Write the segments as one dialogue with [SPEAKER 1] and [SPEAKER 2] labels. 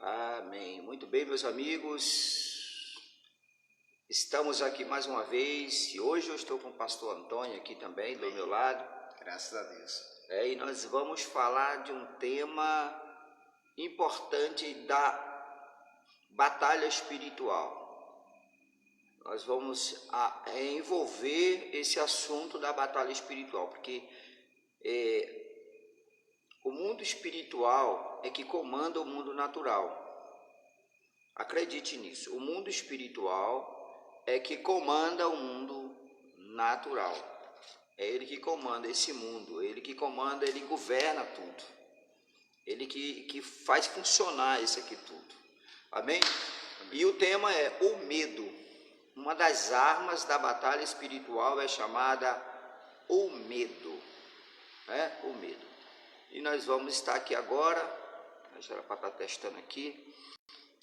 [SPEAKER 1] Amém. Muito bem, meus amigos. Estamos aqui mais uma vez e hoje eu estou com o pastor Antônio aqui também do meu lado.
[SPEAKER 2] Graças a Deus.
[SPEAKER 1] E nós vamos falar de um tema importante da batalha espiritual. Nós vamos envolver esse assunto da batalha espiritual, porque o mundo espiritual é que comanda o mundo natural. Acredite nisso. O mundo espiritual é que comanda o mundo natural. É ele que comanda esse mundo. Ele que comanda, ele governa tudo. Ele que faz funcionar isso aqui tudo. Amém? E o tema é o medo. Uma das armas da batalha espiritual é chamada o medo. O medo. E nós vamos estar aqui agora. Já era para estar testando aqui.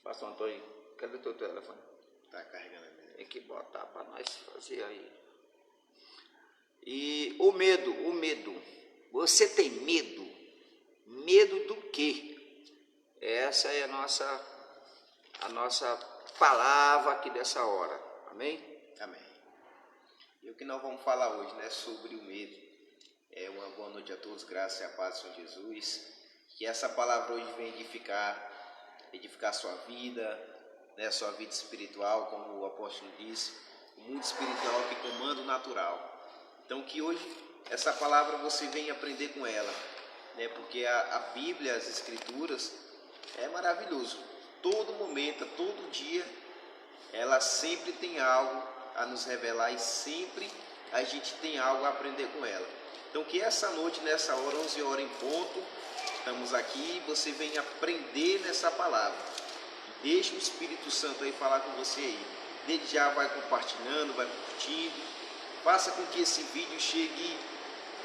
[SPEAKER 1] Pastor Antônio, cadê o teu telefone?
[SPEAKER 2] Está carregando a minha.
[SPEAKER 1] Tem que botar para nós fazer aí. E o medo. Você tem medo? Medo do quê? Essa é a nossa palavra aqui dessa hora. Amém?
[SPEAKER 2] Amém. E o que nós vamos falar hoje, né, sobre o medo. Uma boa noite a todos, graças e a paz do Senhor Jesus. Que essa palavra hoje venha edificar a sua vida, né, sua vida espiritual, como o apóstolo disse, o mundo espiritual que comanda o natural. Então que hoje essa palavra você venha aprender com ela, né, porque a Bíblia, as Escrituras, é maravilhoso. Todo momento, todo dia, ela sempre tem algo a nos revelar e sempre a gente tem algo a aprender com ela. Então que essa noite, nessa hora, 11 horas em ponto, estamos aqui, você vem aprender nessa palavra. Deixa o Espírito Santo aí falar com você aí. Desde já vai compartilhando, vai curtindo. Faça com que esse vídeo chegue,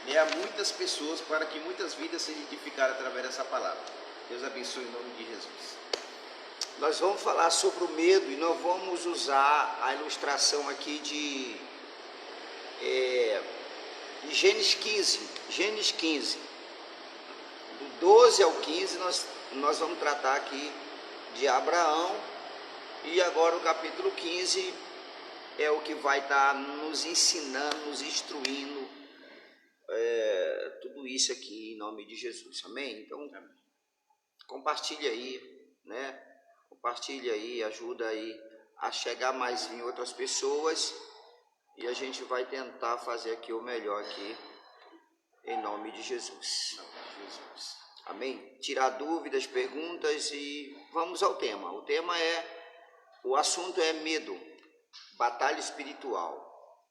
[SPEAKER 2] né, a muitas pessoas, para que muitas vidas sejam edificadas através dessa palavra. Deus abençoe em nome de Jesus.
[SPEAKER 1] Nós vamos falar sobre o medo e nós vamos usar a ilustração aqui de Gênesis 15. Gênesis 15. Do 12 ao 15 nós vamos tratar aqui de Abraão. E agora o capítulo 15 é o que vai estar nos ensinando, nos instruindo tudo isso aqui em nome de Jesus. Amém? Então, compartilhe aí, né? Compartilhe aí, ajuda aí a chegar mais em outras pessoas. E a gente vai tentar fazer aqui o melhor aqui, em nome de Jesus. Amém? Tirar dúvidas, perguntas e vamos ao tema. O assunto é medo, batalha espiritual,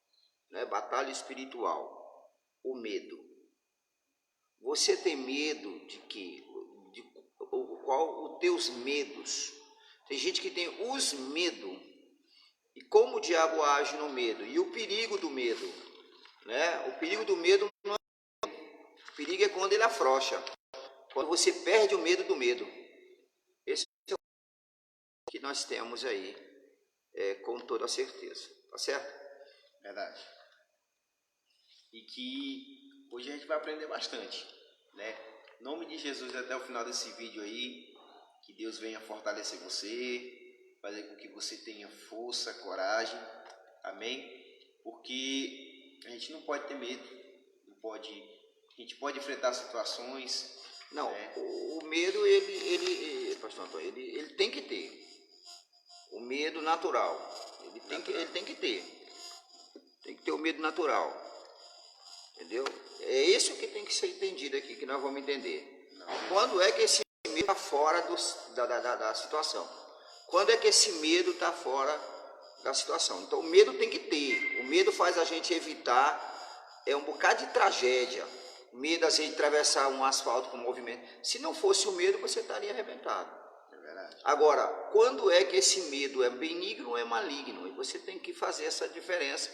[SPEAKER 1] né? Batalha espiritual, o medo. Você tem medo de quê? Qual os teus medos? Tem gente que tem os medos. E como o diabo age no medo? E o perigo do medo, né? O perigo do medo não é... O perigo é quando ele afrouxa. Quando você perde o medo do medo. Esse é o que nós temos aí, com toda certeza. Tá certo?
[SPEAKER 2] Verdade. E que hoje a gente vai aprender bastante, né? Em nome de Jesus, até o final desse vídeo aí, que Deus venha fortalecer você, fazer com que você tenha força, coragem, amém? Porque a gente não pode ter medo, a gente pode enfrentar situações.
[SPEAKER 1] Não, o medo, pastor Antônio, ele tem que ter. O medo natural, ele tem que ter. Tem que ter o medo natural, entendeu? É isso que tem que ser entendido aqui, que nós vamos entender. Quando é que esse medo está fora da situação? Quando é que esse medo está fora da situação? Então o medo tem que ter. O medo faz a gente evitar um bocado de tragédia. O medo às vezes de atravessar um asfalto com movimento. Se não fosse o medo, você estaria arrebentado.
[SPEAKER 2] É verdade.
[SPEAKER 1] Agora, quando é que esse medo é benigno ou é maligno? E você tem que fazer essa diferença,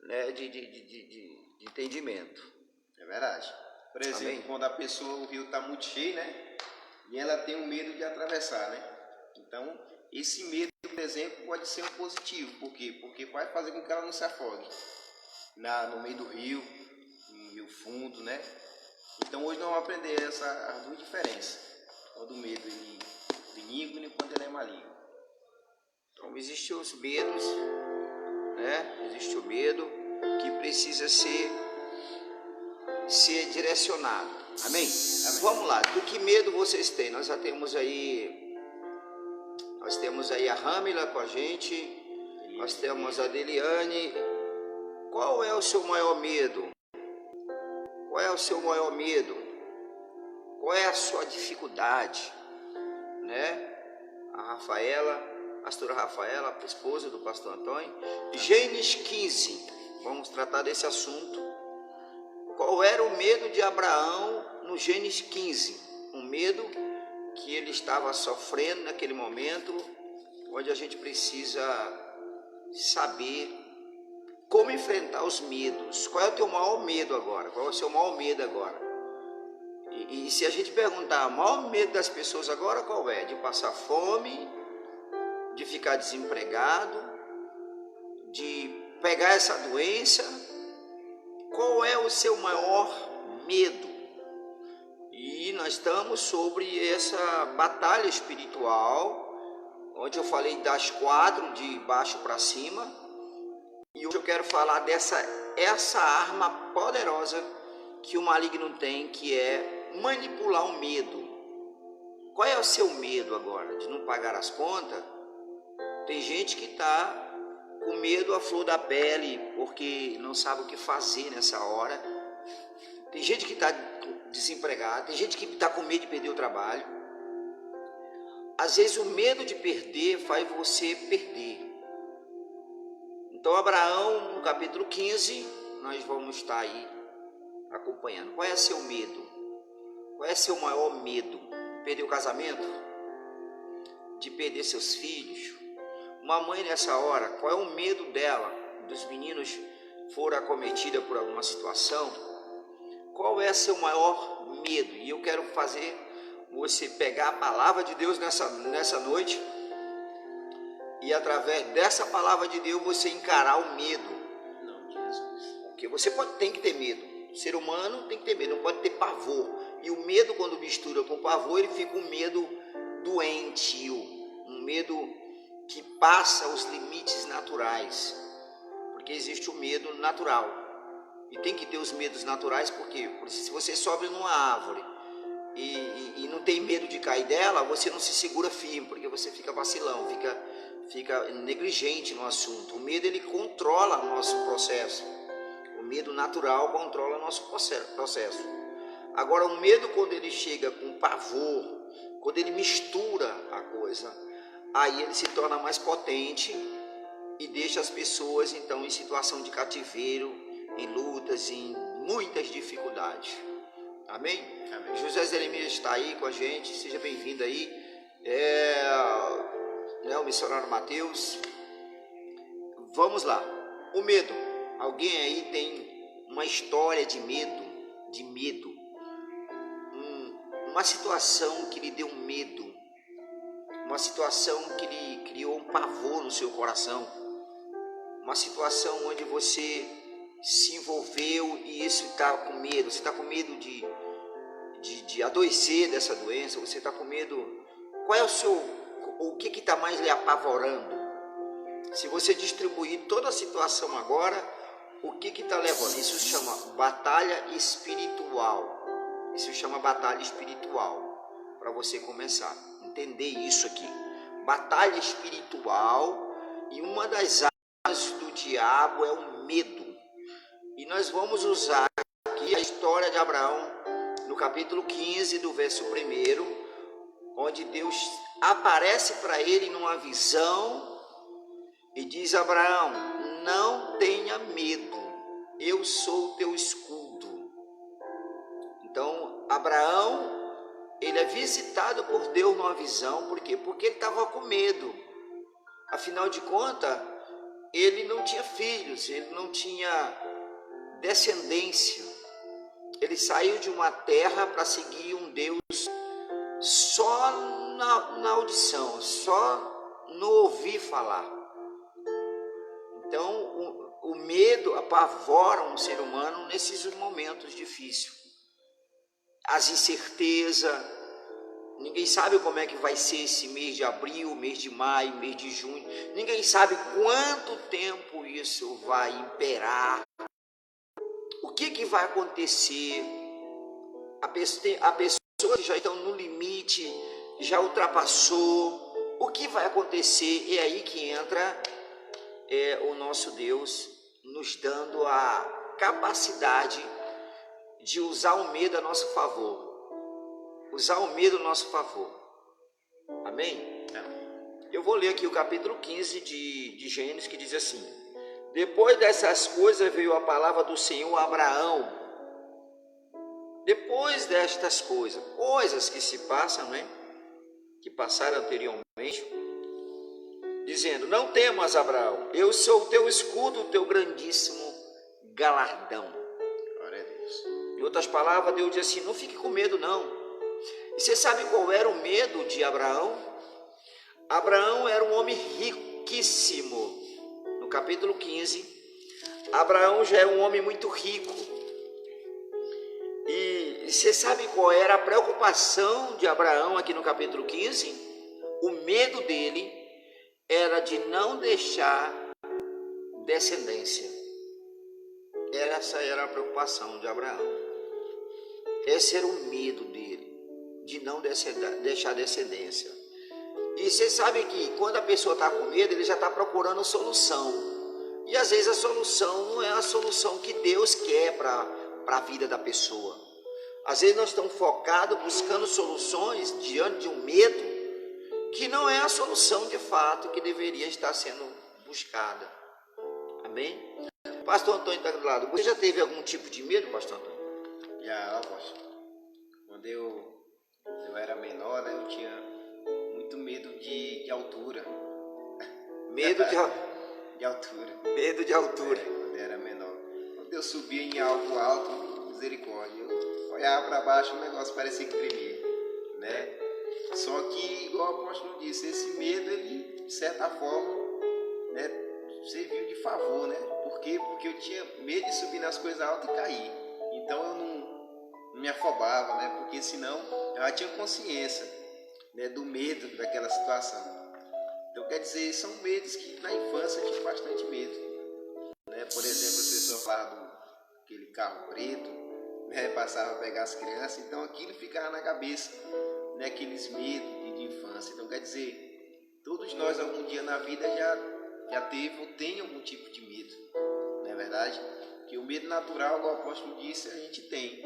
[SPEAKER 1] né, de entendimento.
[SPEAKER 2] É verdade. Por exemplo, amém? Quando a pessoa, o rio está muito cheio, né? E ela tem o medo de atravessar, né? Então, esse medo, por exemplo, pode ser um positivo. Por quê? Porque vai fazer com que ela não se afogue no meio do rio, em rio fundo, né? Então hoje nós vamos aprender as duas diferenças. Quando o medo ele benigno maligno enquanto ele é maligno.
[SPEAKER 1] Então existem os medos, né? Existe o medo que precisa ser direcionado. Amém?
[SPEAKER 2] Amém.
[SPEAKER 1] Vamos lá, do que medo vocês têm? Nós temos aí a Ramila com a gente, nós temos a Deliane. Qual é o seu maior medo? Qual é o seu maior medo? Qual é a sua dificuldade? Né? A Rafaela, pastora Rafaela, esposa do pastor Antônio. Gênesis 15, vamos tratar desse assunto. Qual era o medo de Abraão no Gênesis 15? Um medo que ele estava sofrendo naquele momento, onde a gente precisa saber como enfrentar os medos. Qual é o teu maior medo agora? Qual é o seu maior medo agora? E se a gente perguntar, o maior medo das pessoas agora qual é? De passar fome, de ficar desempregado, de pegar essa doença? Qual é o seu maior medo? E nós estamos sobre essa batalha espiritual, onde eu falei das 4, de baixo para cima. E hoje eu quero falar essa arma poderosa que o maligno tem, que é manipular o medo. Qual é o seu medo agora? De não pagar as contas? Tem gente que está com medo à flor da pele, porque não sabe o que fazer nessa hora. Tem gente que está desempregado, tem gente que está com medo de perder o trabalho. Às vezes o medo de perder faz você perder. Então Abraão, no capítulo 15, nós vamos estar aí acompanhando. Qual é seu medo? Qual é seu maior medo? Perder o casamento? De perder seus filhos? Uma mãe nessa hora, qual é o medo dela? Dos meninos foram acometidos por alguma situação? Qual é seu maior medo? E eu quero fazer você pegar a palavra de Deus nessa noite e através dessa palavra de Deus você encarar o medo.
[SPEAKER 2] Não, Jesus.
[SPEAKER 1] Porque você tem que ter medo. O ser humano tem que ter medo, não pode ter pavor. E o medo, quando mistura com pavor, ele fica um medo doentio, um medo que passa os limites naturais. Porque existe o medo natural. E tem que ter os medos naturais, porque se você sobe numa árvore e não tem medo de cair dela, você não se segura firme, porque você fica vacilão, fica negligente no assunto. O medo, ele controla o nosso processo. O medo natural controla o nosso processo. Agora, o medo, quando ele chega com pavor, quando ele mistura a coisa, aí ele se torna mais potente e deixa as pessoas, então, em situação de cativeiro, em lutas, em muitas dificuldades. Amém?
[SPEAKER 2] Amém.
[SPEAKER 1] José Jeremias está aí com a gente, seja bem-vindo aí. O missionário Mateus. Vamos lá. O medo. Alguém aí tem uma história de medo? Uma situação que lhe deu medo. Uma situação que lhe criou um pavor no seu coração. Uma situação onde você se envolveu e isso está com medo. Você está com medo de adoecer dessa doença. Você está com medo. Qual é o que está mais lhe apavorando? Se você distribuir toda a situação agora, o que está levando? Isso se chama batalha espiritual. Isso se chama batalha espiritual. Para você começar a entender isso aqui. Batalha espiritual, e uma das armas do diabo é o medo. E nós vamos usar aqui a história de Abraão, no capítulo 15, do verso 1, onde Deus aparece para ele numa visão e diz: Abraão, não tenha medo, eu sou o teu escudo. Então, Abraão, ele é visitado por Deus numa visão. Por quê? Porque ele estava com medo. Afinal de contas, ele não tinha filhos, ele não tinha descendência. Ele saiu de uma terra para seguir um Deus só na audição, só no ouvir falar. Então, o medo apavora um ser humano nesses momentos difíceis. As incertezas, Ninguém sabe como é que vai ser esse mês de abril, mês de maio, mês de junho. Ninguém sabe quanto tempo isso vai imperar. O que vai acontecer? A pessoa que já estão no limite, já ultrapassou. O que vai acontecer? É aí que entra o nosso Deus nos dando a capacidade de usar o medo a nosso favor. Usar o medo a nosso favor. Amém? Eu vou ler aqui o capítulo 15 de Gênesis, que diz assim: depois dessas coisas veio a palavra do Senhor a Abraão. Depois destas coisas que se passam, né? Que passaram anteriormente, dizendo: não temas, Abraão, eu sou o teu escudo, o teu grandíssimo galardão.
[SPEAKER 2] Glória a Deus.
[SPEAKER 1] Em outras palavras, Deus diz assim: não fique com medo, não. E você sabe qual era o medo de Abraão? Abraão era um homem riquíssimo. No capítulo 15, Abraão já é um homem muito rico. E você sabe qual era a preocupação de Abraão aqui no capítulo 15? O medo dele era de não deixar descendência. Essa era a preocupação de Abraão. Esse era o medo dele, de não deixar descendência. E você sabe que quando a pessoa está com medo, ele já está procurando solução. E às vezes a solução não é a solução que Deus quer para a vida da pessoa. Às vezes nós estamos focados, buscando soluções diante de um medo, que não é a solução de fato que deveria estar sendo buscada. Amém? Pastor Antônio está do lado. Você já teve algum tipo de medo, Pastor Antônio?
[SPEAKER 2] Já, apóstolo. Quando eu era menor, né, eu tinha muito medo de altura.
[SPEAKER 1] Medo de
[SPEAKER 2] altura.
[SPEAKER 1] Medo de altura.
[SPEAKER 2] Quando eu era menor. Quando eu subia em algo alto, misericórdia, eu olhava para baixo, o negócio parecia que tremia, né? Só que, igual o apóstolo disse, esse medo, ele, de certa forma, né, serviu de favor, né? Por quê? Porque eu tinha medo de subir nas coisas altas e cair. Então eu não me afobava, né? Porque senão eu já tinha consciência, né, do medo daquela situação. Então quer dizer, são medos que na infância eu tinha bastante medo, né? Por exemplo, as pessoas falavam aquele carro preto, né, passava a pegar as crianças, então aquilo ficava na cabeça, né, aqueles medos de infância. Então quer dizer, todos nós algum dia na vida já teve ou tem algum tipo de medo, não é verdade? Que o medo natural, como o apóstolo disse, a gente tem,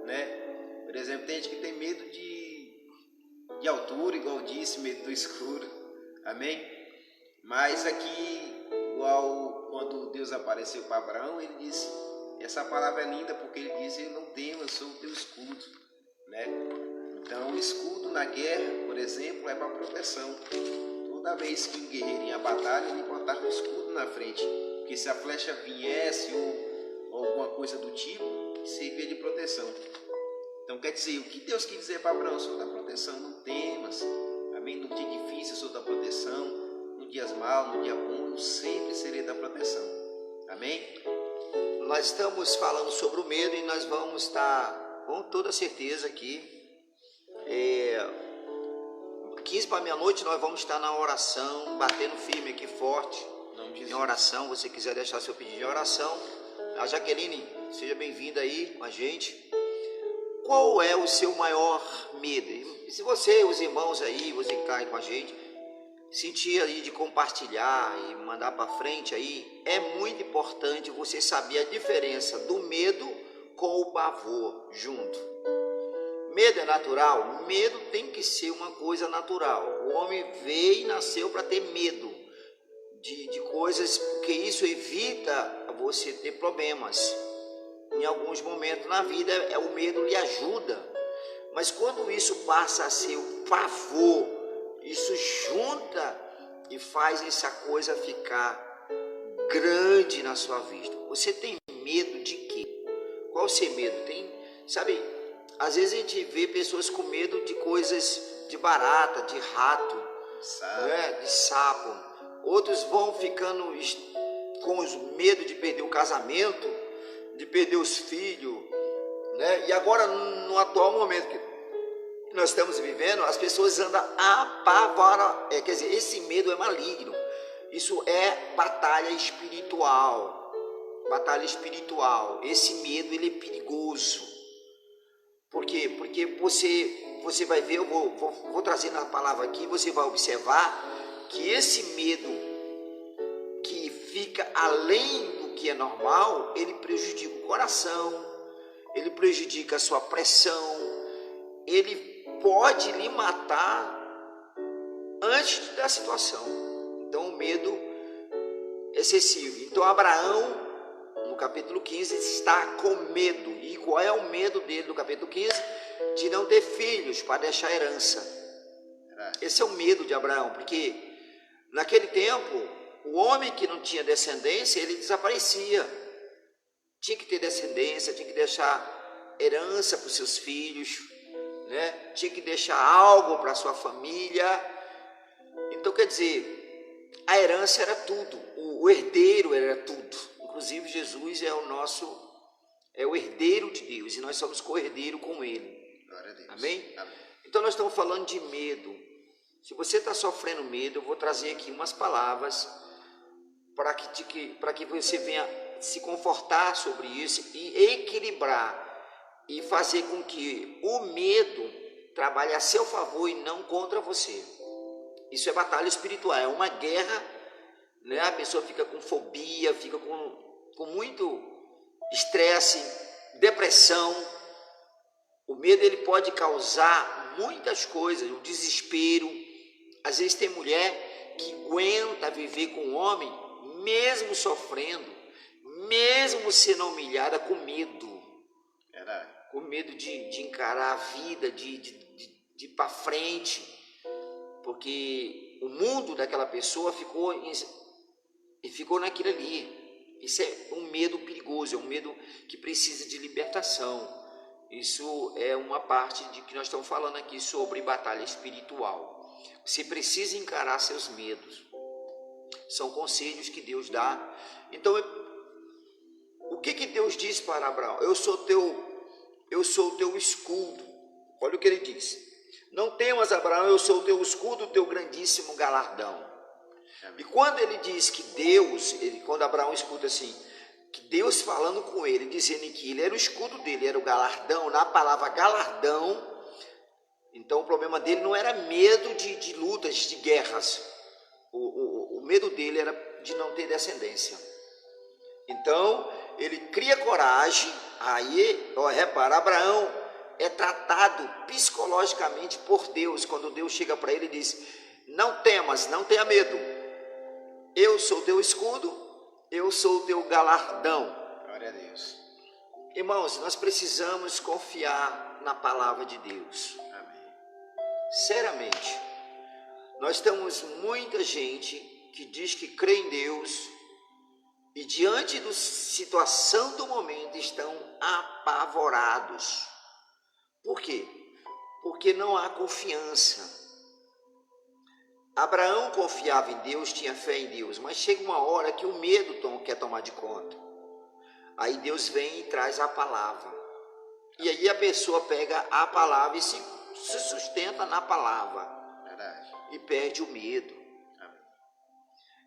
[SPEAKER 2] né? Por exemplo, tem gente que tem medo de altura, igual disse, medo do escuro, amém? Mas aqui, igual quando Deus apareceu para Abraão, ele disse, essa palavra é linda porque ele diz: eu não temo, eu sou o teu escudo, né? Então o escudo na guerra, por exemplo, é para proteção. Toda vez que um guerreiro ia à batalha, ele botava um escudo na frente, porque se a flecha viesse ou alguma coisa do tipo, servia de proteção. Então quer dizer, o que Deus quis dizer para Abraão? Eu sou da proteção, não temas, amém? No dia difícil eu sou da proteção, no dia mau, no dia bom, eu sempre serei da proteção, amém?
[SPEAKER 1] Nós estamos falando sobre o medo e nós vamos estar com toda certeza aqui 15 para meia-noite nós vamos estar na oração, batendo firme aqui forte em oração. Se você quiser deixar seu pedido de oração, a Jaqueline, seja bem-vinda aí com a gente. Qual é o seu maior medo? E se você, os irmãos aí, você que está aí com a gente, sentir aí de compartilhar e mandar para frente aí, é muito importante você saber a diferença do medo com o pavor junto. Medo é natural? Medo tem que ser uma coisa natural. O homem veio e nasceu para ter medo de coisas, porque isso evita você ter problemas. Em alguns momentos na vida, o medo lhe ajuda. Mas quando isso passa a ser o pavor, isso junta e faz essa coisa ficar grande na sua vista. Você tem medo de quê? Qual o seu medo? Sabe, às vezes a gente vê pessoas com medo de coisas de barata, de rato, né, de sapo. Outros vão ficando com os medo de perder o casamento, de perder os filhos, né? E agora no atual momento, que nós estamos vivendo, as pessoas andam apavoradas. Quer dizer, esse medo é maligno. Isso é batalha espiritual. Batalha espiritual. Esse medo, ele é perigoso. Por quê? Porque você vai ver, eu vou trazer na palavra aqui, você vai observar que esse medo que fica além do que é normal, ele prejudica o coração, ele prejudica a sua pressão, ele pode lhe matar antes da situação. Então, o medo excessivo. Então, Abraão, no capítulo 15, está com medo. E qual é o medo dele no capítulo 15? De não ter filhos para deixar herança. Esse é o medo de Abraão, porque naquele tempo, o homem que não tinha descendência, ele desaparecia. Tinha que ter descendência, tinha que deixar herança para os seus filhos, né? Tinha que deixar algo para a sua família. Então, quer dizer, a herança era tudo, o herdeiro era tudo. Inclusive, Jesus é o herdeiro de Deus, e nós somos co-herdeiro com Ele.
[SPEAKER 2] Glória a Deus.
[SPEAKER 1] Amém?
[SPEAKER 2] Amém.
[SPEAKER 1] Então, nós estamos falando de medo. Se você está sofrendo medo, eu vou trazer aqui umas palavras para que você venha se confortar sobre isso e equilibrar e fazer com que o medo trabalhe a seu favor e não contra você. Isso é batalha espiritual, é uma guerra, né? A pessoa fica com fobia, fica com muito estresse, depressão. O medo, ele pode causar muitas coisas, o desespero. Às vezes tem mulher que aguenta viver com o homem, mesmo sofrendo, mesmo sendo humilhada, com medo. Com medo de encarar a vida, de ir para frente, porque o mundo daquela pessoa ficou naquilo ali. Isso é um medo perigoso, é um medo que precisa de libertação. Isso é uma parte de que nós estamos falando aqui sobre batalha espiritual. Você precisa encarar seus medos. São conselhos que Deus dá. Então, o que Deus diz para Abraão? Eu sou o teu escudo. Olha o que ele diz. Não temas, Abraão, eu sou o teu escudo, o teu grandíssimo galardão. E quando ele diz que Deus, quando Abraão escuta assim, que Deus falando com ele, dizendo que ele era o escudo dele, era o galardão, na palavra galardão, então o problema dele não era medo de lutas, de guerras. O medo dele era de não ter descendência. Então, ele cria coragem. Aí, repara, Abraão é tratado psicologicamente por Deus. Quando Deus chega para ele e diz: não temas, não tenha medo. Eu sou teu escudo, eu sou o teu galardão.
[SPEAKER 2] Glória a Deus.
[SPEAKER 1] Irmãos, nós precisamos confiar na palavra de Deus.
[SPEAKER 2] Amém.
[SPEAKER 1] Seriamente, nós temos muita gente que diz que crê em Deus e diante da situação do momento estão apavorados. Por quê? Porque não há confiança. Abraão confiava em Deus, tinha fé em Deus, mas chega uma hora que o medo quer tomar de conta. Aí Deus vem e traz a palavra. E aí a pessoa pega a palavra e se sustenta na palavra.
[SPEAKER 2] Verdade.
[SPEAKER 1] E perde o medo.
[SPEAKER 2] Amém.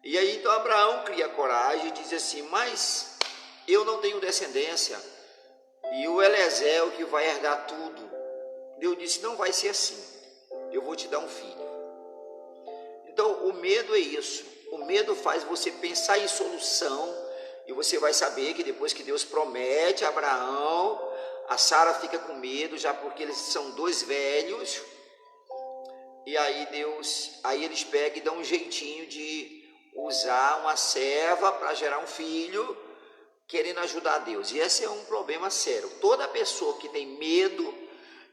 [SPEAKER 1] E aí então Abraão cria coragem e diz assim: mas eu não tenho descendência, e o Eliezer é o que vai herdar tudo. Deus disse: não vai ser assim, eu vou te dar um filho. Então o medo é isso, o medo faz você pensar em solução, e você vai saber que depois que Deus promete a Abraão, a Sara fica com medo, já porque eles são dois velhos. E aí eles pegam e dão um jeitinho de usar uma serva para gerar um filho, querendo ajudar a Deus. E esse é um problema sério. Toda pessoa que tem medo,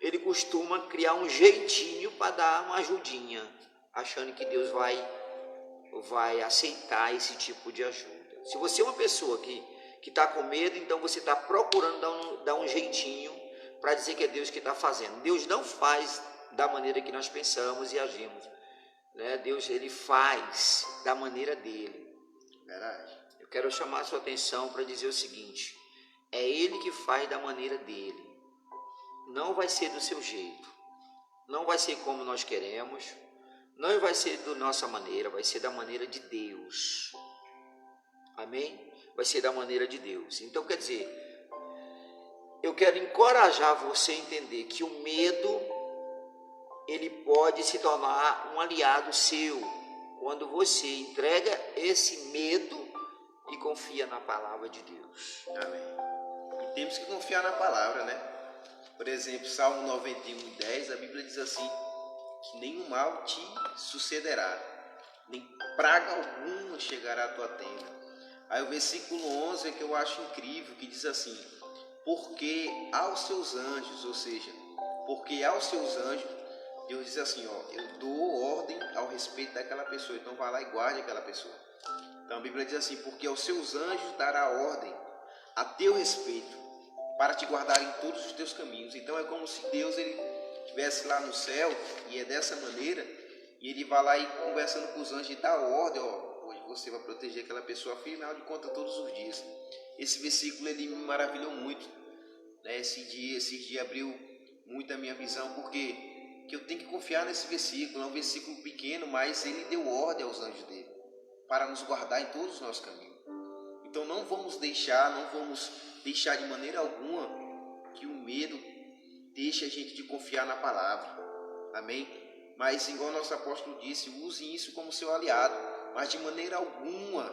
[SPEAKER 1] ele costuma criar um jeitinho para dar uma ajudinha, achando que Deus vai aceitar esse tipo de ajuda. Se você é uma pessoa que está com medo, então você está procurando dar um jeitinho para dizer que é Deus que está fazendo. Deus não faz da maneira que nós pensamos e agimos, né? Deus, ele faz da maneira dele.
[SPEAKER 2] Verdade.
[SPEAKER 1] Eu quero chamar a sua atenção para dizer o seguinte: é ele que faz da maneira dele, não vai ser do seu jeito. não vai ser como nós queremos, não vai ser da nossa maneira, vai ser da maneira de Deus. Amém? Vai ser da maneira de Deus. Então, quer dizer, eu quero encorajar você a entender que o medo, ele pode se tornar um aliado seu, quando você entrega esse medo e confia na palavra de Deus.
[SPEAKER 2] Amém. E temos que confiar na palavra, né? Por exemplo, Salmo 91:10, a Bíblia diz assim, que nenhum mal te sucederá, nem praga alguma chegará à tua tenda. Aí o versículo 11 é que eu acho incrível, que diz assim, porque aos seus anjos, ou seja, porque aos seus anjos, Deus diz assim, ó, eu dou ordem ao respeito daquela pessoa, então vá lá e guarde aquela pessoa. Então a Bíblia diz assim, porque aos seus anjos dará ordem a teu respeito, para te guardar em todos os teus caminhos. Então é como se Deus ele estivesse lá no céu, e é dessa maneira, e ele vai lá e conversando com os anjos e dá ordem, ó, hoje você vai proteger aquela pessoa, afinal de contas, todos os dias. Esse versículo ele me maravilhou muito, né? Esses dias abriu muito a minha visão, porque que eu tenho que confiar nesse versículo. É um versículo pequeno, mas ele deu ordem aos anjos dele, para nos guardar em todos os nossos caminhos. Então não vamos deixar de maneira alguma que o medo deixe a gente de confiar na palavra. Amém? Mas igual nosso apóstolo disse, use isso como seu aliado, mas de maneira alguma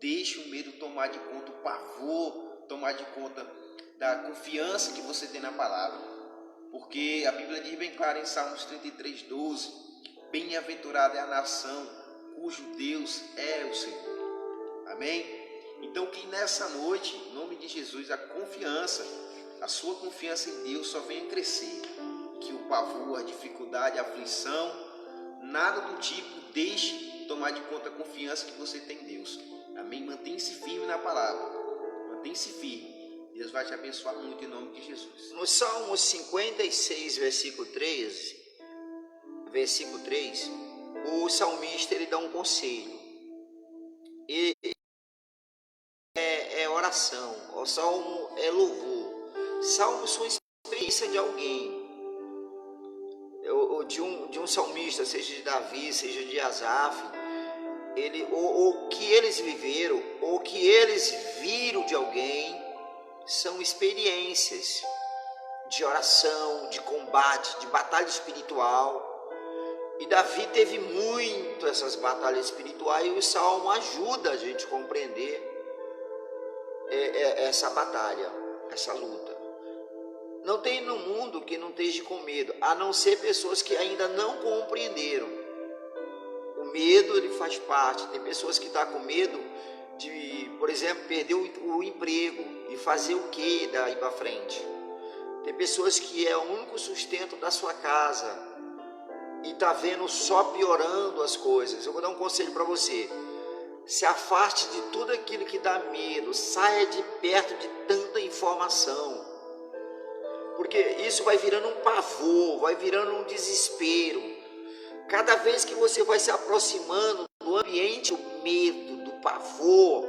[SPEAKER 2] deixe o medo tomar de conta, o pavor tomar de conta da confiança que você tem na palavra. Porque a Bíblia diz bem claro em Salmos 33:12, bem-aventurada é a nação cujo Deus é o Senhor. Amém? Então que nessa noite, em nome de Jesus, a sua confiança em Deus só venha crescer. Que o pavor, a dificuldade, a aflição, nada do tipo deixe tomar de conta a confiança que você tem em Deus. Amém? Mantenha-se firme na palavra. Mantenha-se firme. Deus vai te abençoar muito em nome de Jesus.
[SPEAKER 1] No Salmo 56, versículo 3, o salmista ele dá um conselho. É oração, o salmo é louvor. Salmos são experiência de alguém, de um salmista, seja de Davi, seja de Asaf, o que eles viveram, ou que eles viram de alguém, são experiências de oração, de combate, de batalha espiritual. E Davi teve muito essas batalhas espirituais, e o Salmo ajuda a gente a compreender essa batalha, essa luta. Não tem no mundo que não esteja com medo, a não ser pessoas que ainda não compreenderam. O medo ele faz parte. Tem pessoas que estão com medo de, por exemplo, perder o emprego e fazer o que daí para frente. Tem pessoas que é o único sustento da sua casa e está vendo só piorando as coisas. Eu vou dar um conselho para você. Se afaste de tudo aquilo que dá medo, saia de perto de tanta informação, porque isso vai virando um pavor, vai virando um desespero. Cada vez que você vai se aproximando do ambiente, do medo, do pavor,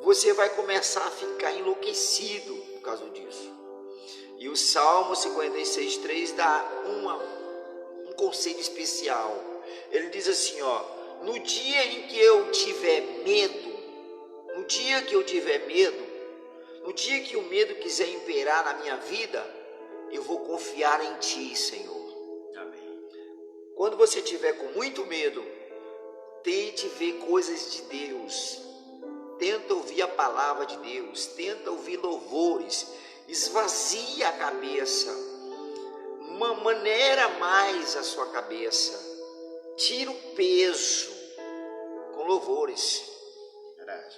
[SPEAKER 1] você vai começar a ficar enlouquecido por causa disso. E o Salmo 56:3 dá um conselho especial. Ele diz assim, ó: no dia em que eu tiver medo, no dia que o medo quiser imperar na minha vida, eu vou confiar em Ti, Senhor.
[SPEAKER 2] Amém.
[SPEAKER 1] Quando você tiver com muito medo, tente ver coisas de Deus, tenta ouvir a palavra de Deus, tenta ouvir louvores, esvazia a cabeça, maneira mais a sua cabeça, tira o peso com louvores.
[SPEAKER 2] Verdade.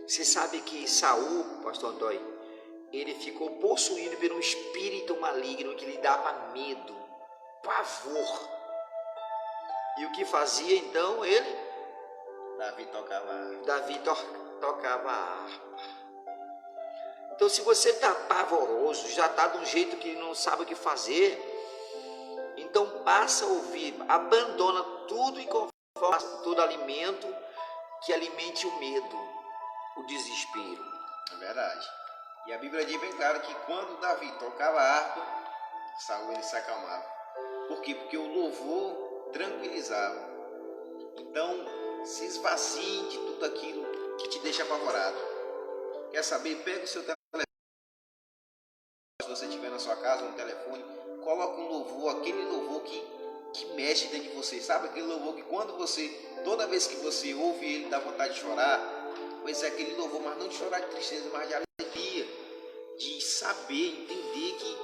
[SPEAKER 1] Você sabe que Saul, pastor Antônio, ele ficou possuído por um espírito maligno que lhe dava medo, pavor. E o que fazia então ele?
[SPEAKER 2] Davi
[SPEAKER 1] tocava a harpa. Então, se você está pavoroso, já está de um jeito que não sabe o que fazer, então passa a ouvir, abandona tudo e conforma todo alimento que alimente o medo, o desespero.
[SPEAKER 2] É verdade. E a Bíblia diz bem claro que quando Davi tocava a harpa, Saul ele se acalmava. Por quê? Porque o louvor tranquilizava. Então, se esvazie de tudo aquilo que te deixa apavorado. Quer saber? Pega o seu telefone, se você estiver na sua casa, no telefone, coloca um louvor, aquele louvor que mexe dentro de você. Sabe aquele louvor que toda vez que você ouve ele, dá vontade de chorar? Pois é aquele louvor, mas não de chorar de tristeza, mas de alegria. De saber, entender que,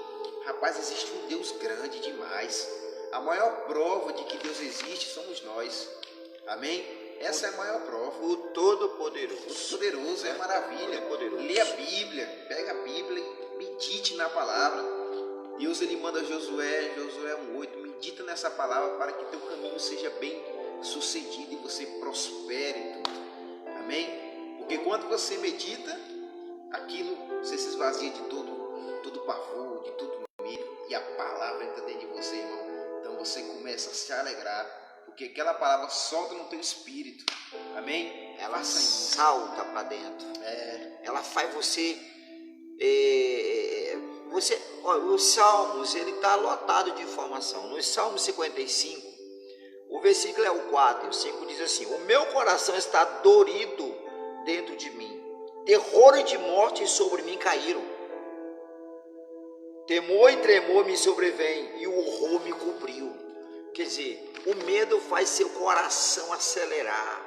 [SPEAKER 2] rapaz, existe um Deus grande demais. A maior prova de que Deus existe somos nós. Amém? Essa é a maior prova.
[SPEAKER 1] O Todo-Poderoso.
[SPEAKER 2] O Poderoso é maravilha. Lê a Bíblia, pega a Bíblia e medite na palavra. Deus ele manda Josué 1:8, medita nessa palavra para que teu caminho seja bem sucedido e você prospere em tudo. Amém? Porque quando você medita, aquilo você se esvazia de todo pavor, de todo medo, e a palavra entra dentro de você, irmão. Então você começa a se alegrar, porque aquela palavra solta no teu espírito. Amém?
[SPEAKER 1] Ela salta para dentro. Ela faz você. Olha, os Salmos, ele está lotado de informação. No Salmo 55, o versículo é o 4 e o 5 diz assim: o meu coração está dorido dentro de mim, terror e de morte sobre mim caíram. Temor e tremor me sobrevém e o horror me cobriu. Quer dizer, o medo faz seu coração acelerar.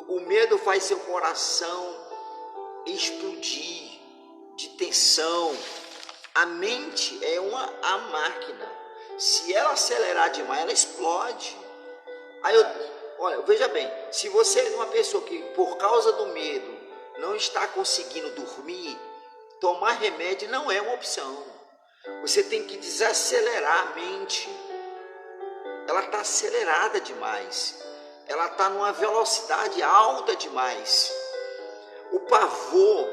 [SPEAKER 1] O medo faz seu coração explodir de tensão. A mente é a máquina. Se ela acelerar demais, ela explode. Olha, veja bem, se você é uma pessoa que por causa do medo não está conseguindo dormir, tomar remédio não é uma opção. Você tem que desacelerar a mente. Ela está acelerada demais. Ela está numa velocidade alta demais. O pavor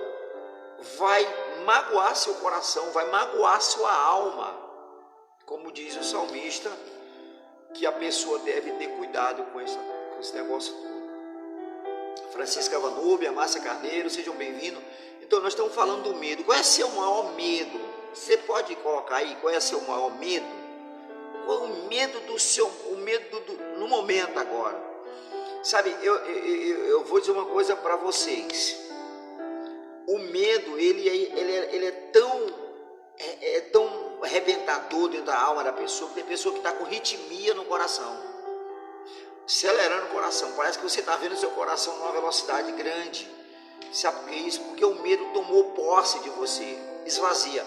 [SPEAKER 1] vai magoar seu coração, vai magoar sua alma. Como diz o salmista, que a pessoa deve ter cuidado com esse negócio todo. Francisca Vanúbia, Márcia Carneiro, sejam bem-vindos. Então nós estamos falando do medo. Qual é seu maior medo? Você pode colocar aí qual é seu maior medo? Qual é o medo no momento agora? Sabe, eu vou dizer uma coisa para vocês. O medo, ele é tão arrebentador dentro da alma da pessoa, que tem pessoa que está com ritmia no coração, acelerando o coração. Parece que você está vendo o seu coração numa velocidade grande. Sabe por que isso? Porque o medo tomou posse de você, esvazia.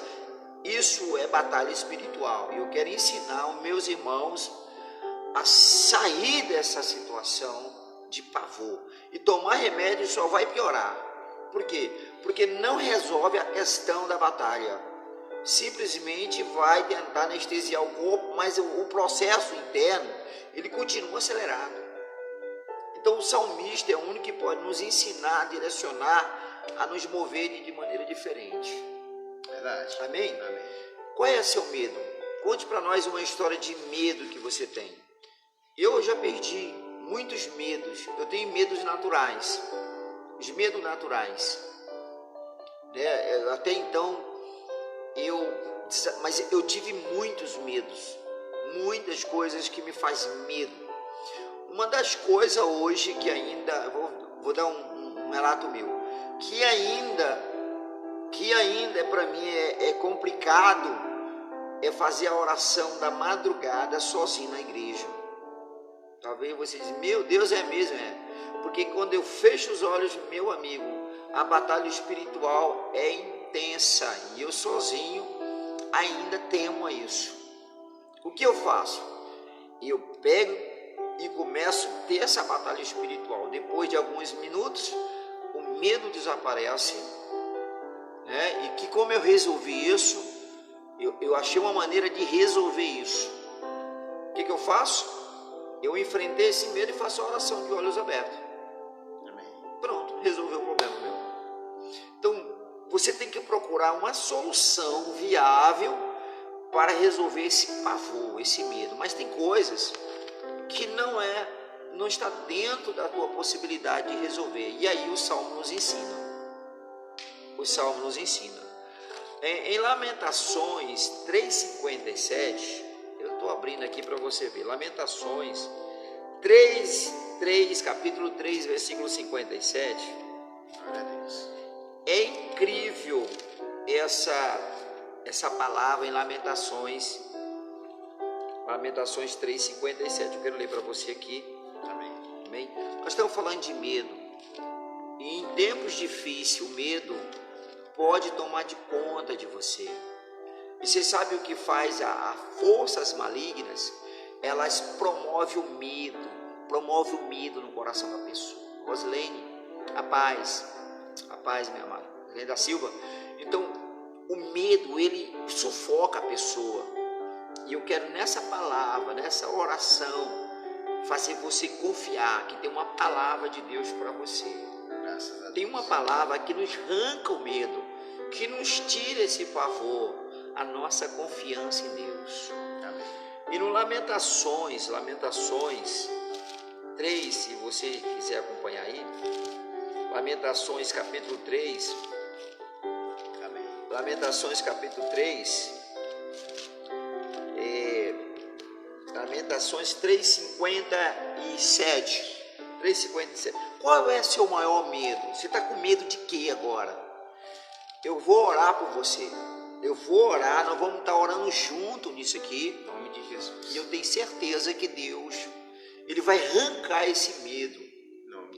[SPEAKER 1] Isso é batalha espiritual. E eu quero ensinar os meus irmãos a sair dessa situação de pavor. E tomar remédio só vai piorar. Por quê? Porque não resolve a questão da batalha. Simplesmente vai tentar anestesiar o corpo, mas o processo interno, ele continua acelerado. Então o salmista é o único que pode nos ensinar, a direcionar, a nos mover de maneira diferente.
[SPEAKER 2] Verdade.
[SPEAKER 1] Amém?
[SPEAKER 2] Amém.
[SPEAKER 1] Qual é seu medo? Conte para nós uma história de medo que você tem. Eu já perdi muitos medos. Eu tenho medos naturais. Os medos naturais. Até então, mas eu tive muitos medos. Muitas coisas que me fazem medo. Uma das coisas hoje que ainda, vou dar um relato meu, que ainda para mim é complicado, é fazer a oração da madrugada sozinho na igreja. Talvez vocês dizem, meu Deus, é mesmo, porque quando eu fecho os olhos, meu amigo, a batalha espiritual é intensa, e eu sozinho ainda temo a isso. O que eu faço? Eu pego e começo a ter essa batalha espiritual. Depois de alguns minutos, o medo desaparece, e que como eu resolvi isso, eu achei uma maneira de resolver isso. O que eu faço? Eu enfrentei esse medo e faço a oração de olhos abertos.
[SPEAKER 2] Amém.
[SPEAKER 1] Pronto, resolveu o problema meu. Então, você tem que procurar uma solução viável para resolver esse pavor, esse medo. Mas tem coisas que não está dentro da tua possibilidade de resolver. E aí o Salmo nos ensina. O Salmo nos ensina. Em Lamentações 3,57, Estou abrindo aqui para você ver. Lamentações capítulo 3, versículo 57.
[SPEAKER 2] Glória a Deus.
[SPEAKER 1] É incrível essa palavra em Lamentações 3:57. Eu quero ler para você aqui.
[SPEAKER 2] Amém.
[SPEAKER 1] Amém? Nós estamos falando de medo. E em tempos difíceis, o medo pode tomar de conta de você. E você sabe o que faz as forças malignas? Elas promovem o medo no coração da pessoa. Rosilene, a paz, minha amada, Rosilene da Silva. Então, o medo, ele sufoca a pessoa. E eu quero nessa palavra, nessa oração, fazer você confiar que tem uma palavra de Deus para você.
[SPEAKER 2] Graças a Deus.
[SPEAKER 1] Tem uma palavra que nos arranca o medo, que nos tira esse pavor, a nossa confiança em Deus.
[SPEAKER 2] Amém.
[SPEAKER 1] E no Lamentações 3, se você quiser acompanhar aí, Lamentações capítulo 3,
[SPEAKER 2] Amém.
[SPEAKER 1] Lamentações capítulo 3, Lamentações 3:57. Qual é seu maior medo? Você está com medo de quê agora? Eu vou orar por você. Nós vamos estar orando junto nisso aqui.
[SPEAKER 2] Em nome de Jesus.
[SPEAKER 1] E eu tenho certeza que Deus, Ele vai arrancar esse medo,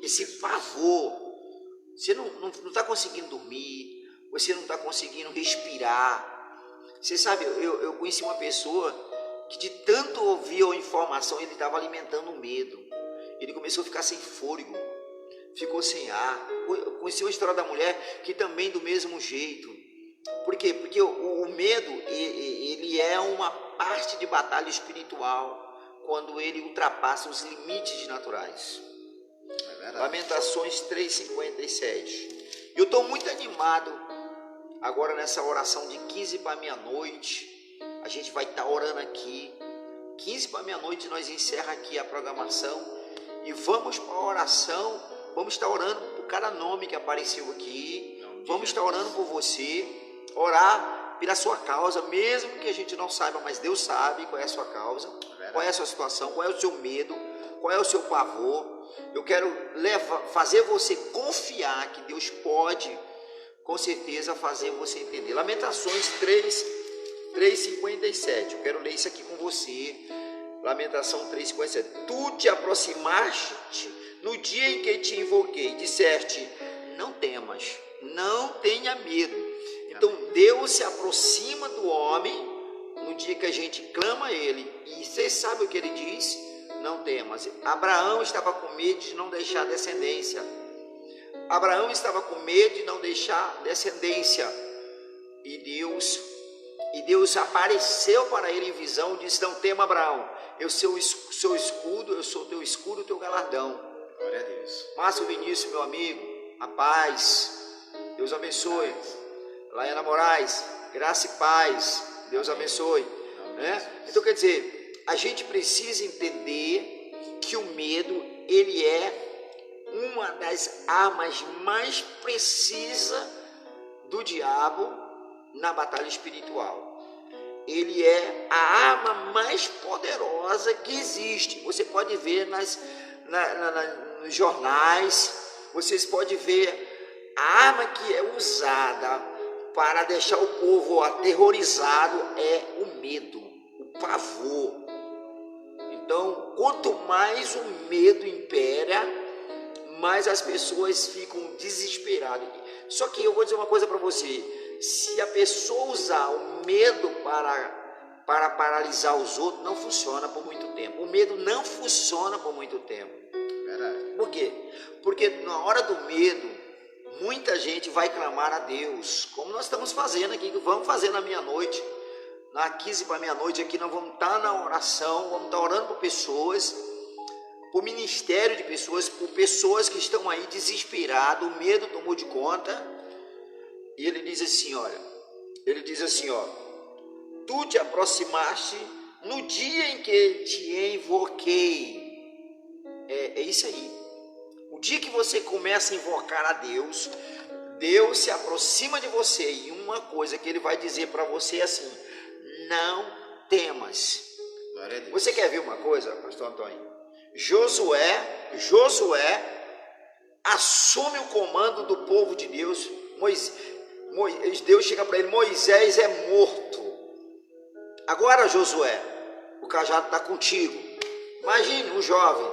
[SPEAKER 1] esse pavor. Você não está conseguindo dormir, você não está conseguindo respirar. Você sabe, eu conheci uma pessoa que de tanto ouvir a informação, ele estava alimentando o medo. Ele começou a ficar sem fôlego, ficou sem ar. Eu conheci uma história da mulher que também do mesmo jeito. Por quê? Porque o medo, ele é uma parte de batalha espiritual quando ele ultrapassa os limites naturais. Lamentações 3:57. Eu estou muito animado agora nessa oração de 15 para meia-noite. A gente vai estar orando aqui. 15 para meia-noite nós encerramos aqui a programação e vamos para a oração. Vamos estar orando por cada nome que apareceu aqui. Vamos estar orando por você. Orar pela sua causa, mesmo que a gente não saiba, mas Deus sabe qual é a sua causa, qual é a sua situação, qual é o seu medo, qual é o seu pavor. Eu quero fazer você confiar que Deus pode, com certeza, fazer você entender. Lamentações 3:57. Eu quero ler isso aqui com você. Lamentação 3:57. Tu te aproximaste no dia em que te invoquei, disseste: não temas, não tenha medo. Então Deus se aproxima do homem no dia que a gente clama a Ele. E você sabe o que Ele diz? Não temas. Abraão estava com medo de não deixar descendência. Abraão estava com medo de não deixar descendência. E Deus apareceu para ele em visão e disse: não tema, Abraão. Eu sou o seu escudo, eu sou o teu escudo, o teu galardão.
[SPEAKER 2] Glória a Deus.
[SPEAKER 1] Márcio Vinícius, meu amigo, a paz. Deus abençoe. Laiana Moraes, graça e paz, Deus abençoe. Né? Então quer dizer, a gente precisa entender que o medo, ele é uma das armas mais precisas do diabo na batalha espiritual. Ele é a arma mais poderosa que existe. Você pode ver nos jornais, vocês podem ver a arma que é usada para deixar o povo aterrorizado é o medo, o pavor. Então, quanto mais o medo impera, mais as pessoas ficam desesperadas. Só que eu vou dizer uma coisa para você: se a pessoa usar o medo para paralisar os outros, não funciona por muito tempo. O medo não funciona por muito tempo. Por quê? Porque na hora do medo, muita gente vai clamar a Deus, como nós estamos fazendo aqui, que vamos fazer na meia-noite, na 15 para meia-noite aqui, nós vamos estar na oração, vamos estar orando por pessoas, por ministério de pessoas, por pessoas que estão aí desesperadas, o medo tomou de conta, e ele diz assim, tu te aproximaste no dia em que te invoquei. É isso aí. O dia que você começa a invocar a Deus, Deus se aproxima de você, e uma coisa que Ele vai dizer para você é assim: não temas,
[SPEAKER 2] Glória a Deus.
[SPEAKER 1] Você quer ver uma coisa, pastor Antônio? Josué assume o comando do povo de Deus. Deus chega para ele: Moisés é morto. Agora, Josué, o cajado está contigo. Imagine um jovem,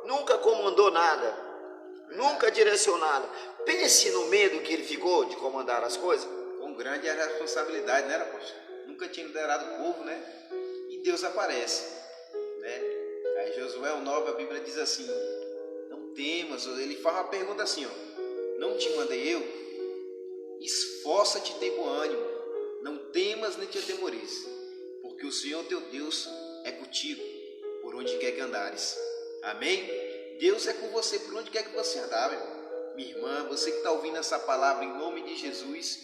[SPEAKER 1] nunca comandou nada, nunca direcionou nada. Pense no medo que ele ficou de comandar as coisas.
[SPEAKER 2] Com grande a responsabilidade, né, apóstolo? Nunca tinha liderado o povo, né? E Deus aparece, né? Aí Josué, o 9, a Bíblia diz assim: não temas. Ele faz uma pergunta assim, ó: não te mandei eu? Esforça-te e tem bom ânimo, não temas nem te atemorize, porque o Senhor teu Deus é contigo por onde quer que andares. Amém? Deus é com você por onde quer que você andar, meu irmão. Minha irmã, você que está ouvindo essa palavra, em nome de Jesus,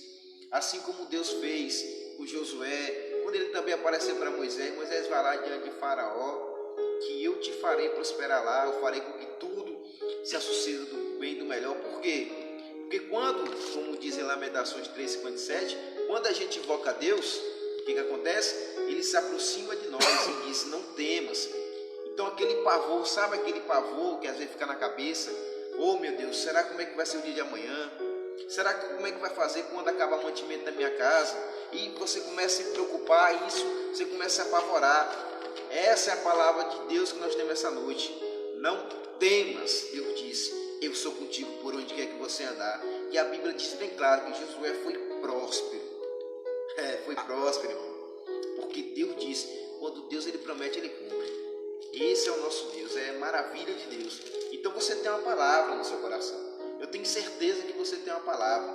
[SPEAKER 2] assim como Deus fez com Josué, quando ele também apareceu para Moisés: Moisés, vai lá diante de Faraó, que eu te farei prosperar lá, eu farei com que tudo se suceda do bem e do melhor. Por quê? Porque quando, como diz em Lamentações 3,57, quando a gente invoca a Deus, o que acontece? Ele se aproxima de nós e diz: não temas. Então aquele pavor, sabe aquele pavor que às vezes fica na cabeça? Oh meu Deus, será como é que vai ser o dia de amanhã? Será que como é que vai fazer quando acabar o mantimento da minha casa? E você começa a se preocupar, isso você começa a se apavorar. Essa é a palavra de Deus que nós temos essa noite. Não temas, Deus disse: eu sou contigo por onde quer que você andar. E a Bíblia diz bem claro que Josué foi próspero. Foi próspero, irmão. Porque Deus disse: quando Deus ele promete, ele cumpre. Esse é o nosso Deus, é maravilha de Deus. Então você tem uma palavra no seu coração. Eu tenho certeza que você tem uma palavra,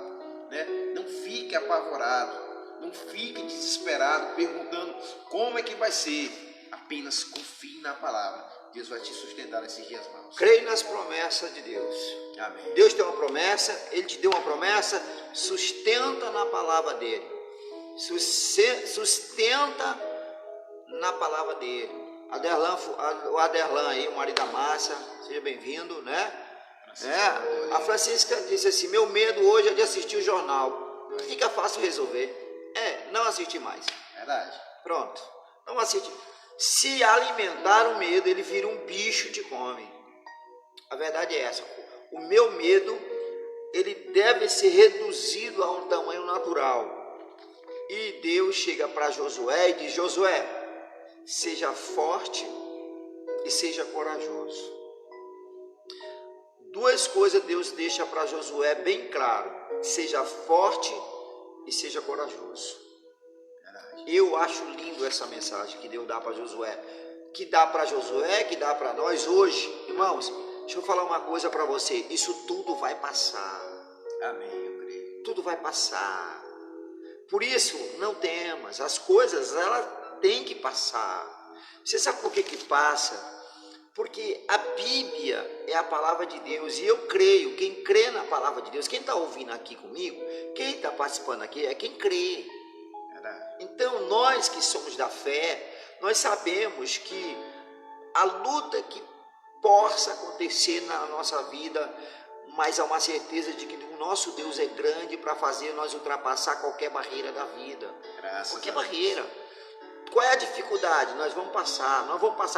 [SPEAKER 2] né? Não fique apavorado, não fique desesperado, perguntando como é que vai ser. Apenas confie na palavra. Deus vai te sustentar nesses dias maus.
[SPEAKER 1] Creia nas promessas de Deus.
[SPEAKER 2] Amém.
[SPEAKER 1] Deus tem uma promessa, Ele te deu uma promessa, sustenta na palavra dEle. Sustenta na palavra dEle. O Aderlan aí, o marido da Márcia, seja bem-vindo, né? A Francisca disse assim: meu medo hoje é de assistir o jornal. Fica fácil resolver. Não assistir mais.
[SPEAKER 2] Verdade.
[SPEAKER 1] Pronto, não assistir. Se alimentar o medo, ele vira um bicho e te come. A verdade é essa. O meu medo, ele deve ser reduzido a um tamanho natural. E Deus chega para Josué e diz: Josué, seja forte e seja corajoso. Duas coisas Deus deixa para Josué bem claro: seja forte e seja corajoso. Eu acho lindo essa mensagem que Deus dá para Josué, que dá para nós hoje. Irmãos, deixa eu falar uma coisa para você: isso tudo vai passar.
[SPEAKER 2] Amém, eu creio.
[SPEAKER 1] Tudo vai passar. Por isso, não temas. As coisas, elas têm que passar. Você sabe por que passa? Porque a Bíblia é a palavra de Deus. E eu creio, quem crê na palavra de Deus, quem está ouvindo aqui comigo, quem está participando aqui, é quem crê. Então, nós que somos da fé, nós sabemos que a luta que possa acontecer na nossa vida, mas há uma certeza de que o nosso Deus é grande para fazer nós ultrapassar qualquer barreira da vida. Qualquer barreira. Qual é a dificuldade? Nós vamos passar.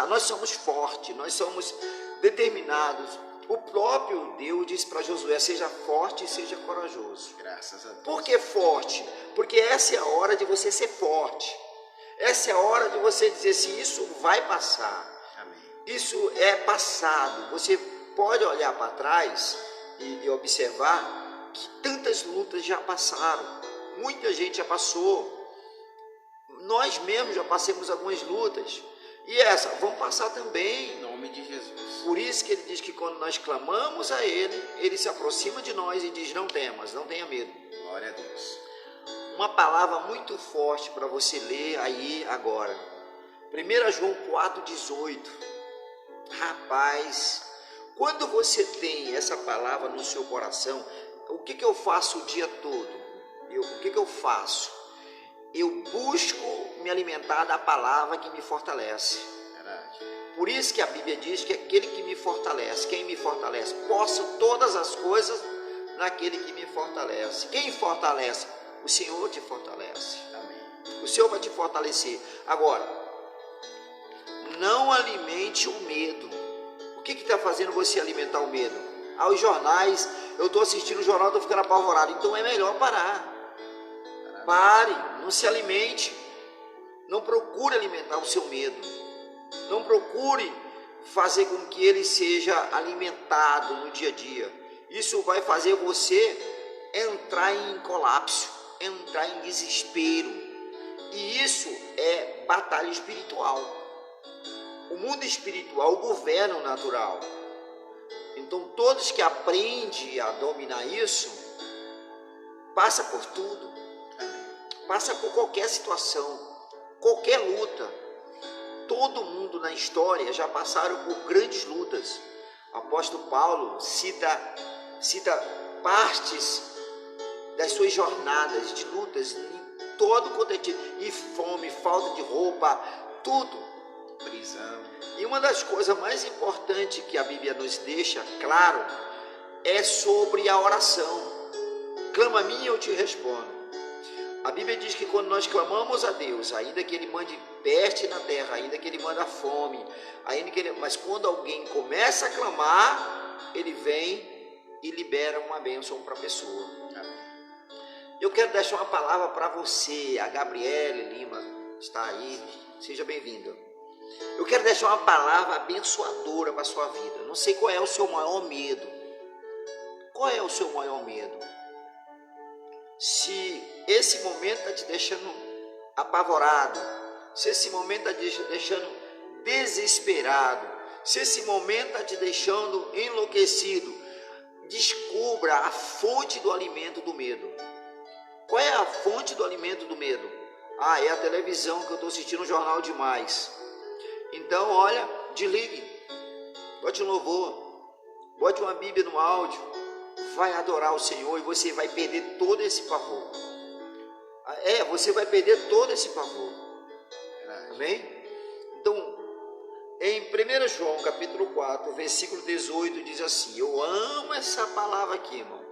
[SPEAKER 1] Nós somos fortes, nós somos determinados. O próprio Deus diz para Josué: seja forte e seja corajoso.
[SPEAKER 2] Graças a Deus.
[SPEAKER 1] Por que forte? Porque essa é a hora de você ser forte. Essa é a hora de você dizer assim: isso vai passar.
[SPEAKER 2] Amém.
[SPEAKER 1] Isso é passado. Você pode olhar para trás e observar que tantas lutas já passaram. Muita gente já passou. Nós mesmos já passamos algumas lutas. E essa vão passar também.
[SPEAKER 2] Em nome de Jesus.
[SPEAKER 1] Por isso que ele diz que quando nós clamamos a Ele, Ele se aproxima de nós e diz: não temas, não tenha medo.
[SPEAKER 2] Glória a Deus.
[SPEAKER 1] Uma palavra muito forte para você ler aí agora. 1 João 4,18. Rapaz, quando você tem essa palavra no seu coração, o que eu faço o dia todo? O que eu faço? Eu busco me alimentar da palavra que me fortalece.
[SPEAKER 2] Verdade.
[SPEAKER 1] Por isso que a Bíblia diz que aquele que me fortalece, quem me fortalece? Posso todas as coisas naquele que me fortalece. Quem fortalece? O Senhor te fortalece.
[SPEAKER 2] Amém.
[SPEAKER 1] O Senhor vai te fortalecer. Agora, não alimente o medo. O que está fazendo você alimentar o medo? Os jornais, eu estou assistindo o jornal, estou ficando apavorado. Então é melhor parar. Pare, não se alimente. Não procure alimentar o seu medo. Não procure fazer com que ele seja alimentado no dia a dia. Isso vai fazer você entrar em colapso, entrar em desespero. E isso é batalha espiritual. O mundo espiritual governa o natural. Então todos que aprendem a dominar isso, passa por tudo. Passa por qualquer situação, qualquer luta. Todo mundo na história já passaram por grandes lutas. O apóstolo Paulo cita partes das suas jornadas de lutas em todo o contexto, e fome, falta de roupa, tudo,
[SPEAKER 2] prisão.
[SPEAKER 1] E uma das coisas mais importantes que a Bíblia nos deixa claro é sobre a oração. Clama a mim e eu te respondo. A Bíblia diz que quando nós clamamos a Deus, ainda que Ele mande peste na terra, ainda que Ele mande fome, mas quando alguém começa a clamar, Ele vem e libera uma bênção para a pessoa. Eu quero deixar uma palavra para você, a Gabriele Lima está aí, seja bem-vinda. Eu quero deixar uma palavra abençoadora para a sua vida. Não sei qual é o seu maior medo. Qual é o seu maior medo? Se esse momento está te deixando apavorado, se esse momento está te deixando desesperado, se esse momento está te deixando enlouquecido, descubra a fonte do alimento do medo. Qual é a fonte do alimento do medo? É a televisão que eu estou assistindo um jornal demais. Então, olha, desligue, bote um louvor, bote uma Bíblia no áudio, vai adorar o Senhor e você vai perder todo esse pavor. Você vai perder todo esse pavor. Amém? Então, em 1 João capítulo 4, versículo 18, diz assim, eu amo essa palavra aqui, irmão.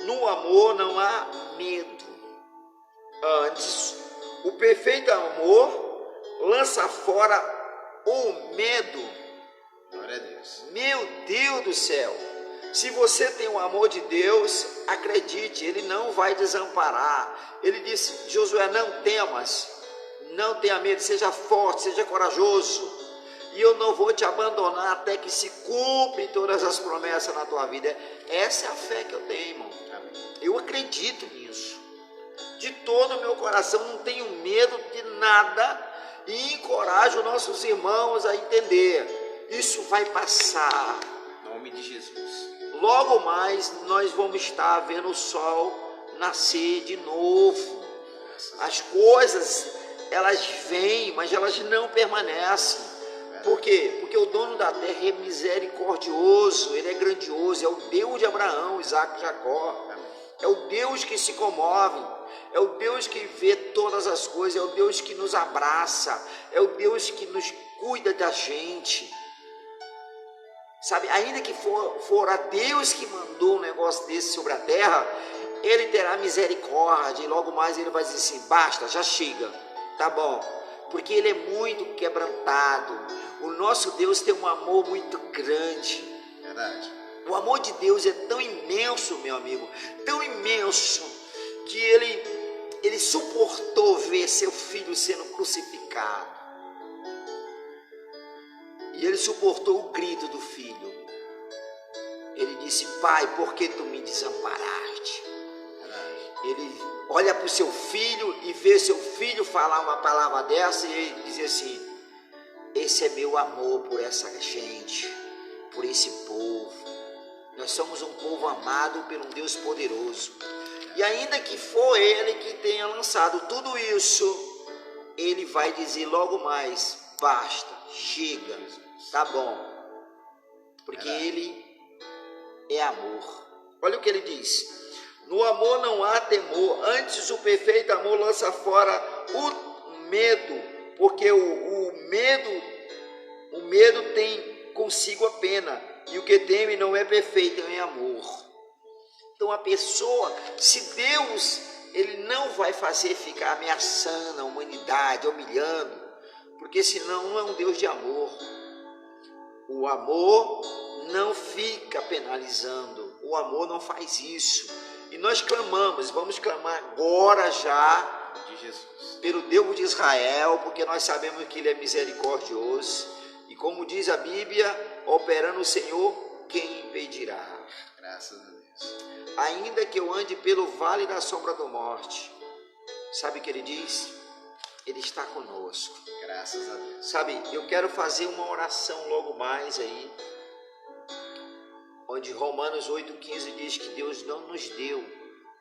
[SPEAKER 1] No amor não há medo. Antes, o perfeito amor lança fora o medo.
[SPEAKER 2] Glória a Deus.
[SPEAKER 1] Meu Deus do céu. Se você tem o amor de Deus, acredite, Ele não vai desamparar. Ele disse, Josué, não temas, não tenha medo, seja forte, seja corajoso. E eu não vou te abandonar até que se cumprem todas as promessas na tua vida. Essa é a fé que eu tenho, irmão. Eu acredito nisso. De todo o meu coração, não tenho medo de nada. E encorajo nossos irmãos a entender. Isso vai passar.
[SPEAKER 2] Em nome de Jesus.
[SPEAKER 1] Logo mais nós vamos estar vendo o sol nascer de novo. As coisas, elas vêm, mas elas não permanecem. Por quê? Porque o dono da terra é misericordioso, Ele é grandioso, é o Deus de Abraão, Isaac e Jacó. É o Deus que se comove, é o Deus que vê todas as coisas, é o Deus que nos abraça, é o Deus que nos cuida da gente. Sabe, ainda que for a Deus que mandou um negócio desse sobre a terra, Ele terá misericórdia e logo mais Ele vai dizer assim, basta, já chega, tá bom, porque Ele é muito quebrantado. O nosso Deus tem um amor muito grande.
[SPEAKER 2] Verdade.
[SPEAKER 1] O amor de Deus é tão imenso, meu amigo, tão imenso, que Ele suportou ver seu filho sendo crucificado. E Ele suportou o grito do filho. Ele disse, Pai, por que tu me desamparaste? Ele olha para o seu filho e vê seu filho falar uma palavra dessa e ele diz assim, esse é meu amor por essa gente, por esse povo. Nós somos um povo amado por um Deus poderoso. E ainda que for Ele que tenha lançado tudo isso, Ele vai dizer logo mais, basta, chega, tá bom. Porque Ele é amor. Olha o que Ele diz. No amor não há temor, antes o perfeito amor lança fora o medo, porque o medo tem consigo a pena, e o que teme não é perfeito em amor. Então a pessoa, se Deus, Ele não vai fazer ficar ameaçando a humanidade, humilhando, porque senão não é um Deus de amor. O amor não fica penalizando, o amor não faz isso. E nós clamamos, vamos clamar agora já
[SPEAKER 2] de Jesus,
[SPEAKER 1] pelo Deus de Israel, porque nós sabemos que Ele é misericordioso. E como diz a Bíblia, operando o Senhor, quem impedirá?
[SPEAKER 2] graças a Deus.
[SPEAKER 1] Ainda que eu ande pelo vale da sombra da morte, sabe o que Ele diz? Ele está conosco.
[SPEAKER 2] Graças a Deus.
[SPEAKER 1] Sabe, eu quero fazer uma oração logo mais aí, onde Romanos 8,15 diz que Deus não nos deu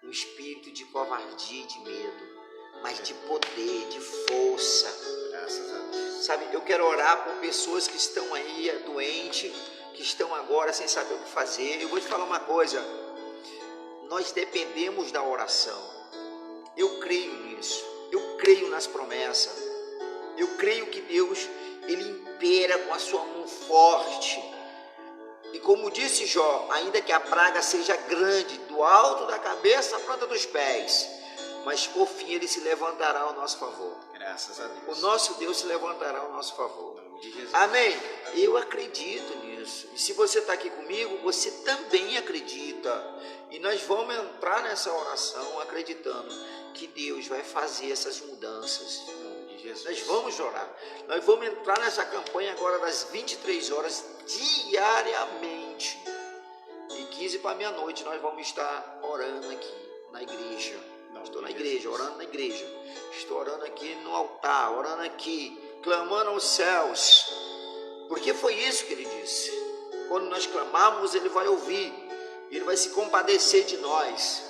[SPEAKER 1] um espírito de covardia e de medo, mas de poder, de força.
[SPEAKER 2] Graças a Deus.
[SPEAKER 1] Sabe, eu quero orar por pessoas que estão aí doentes, que estão agora sem saber o que fazer. Eu vou te falar uma coisa, nós dependemos da oração. Eu creio nisso, eu creio nas promessas, eu creio que Deus, Ele impera com a sua mão forte. E como disse Jó, ainda que a praga seja grande, do alto da cabeça à planta dos pés, mas por fim Ele se levantará ao nosso favor.
[SPEAKER 2] Graças a Deus.
[SPEAKER 1] O nosso Deus se levantará ao nosso favor.
[SPEAKER 2] Em nome de Jesus.
[SPEAKER 1] Amém? Eu acredito nisso. E se você está aqui comigo, você também acredita. E nós vamos entrar nessa oração acreditando que Deus vai fazer essas mudanças.
[SPEAKER 2] Em nome de Jesus.
[SPEAKER 1] Nós vamos orar. Nós vamos entrar nessa campanha agora das 23 horas diariamente. E 15 para meia-noite nós vamos estar orando aqui na igreja. Estou na igreja, orando na igreja. Estou orando aqui no altar, orando aqui, clamando aos céus. Porque foi isso que Ele disse. Quando nós clamarmos, Ele vai ouvir. Ele vai se compadecer de nós.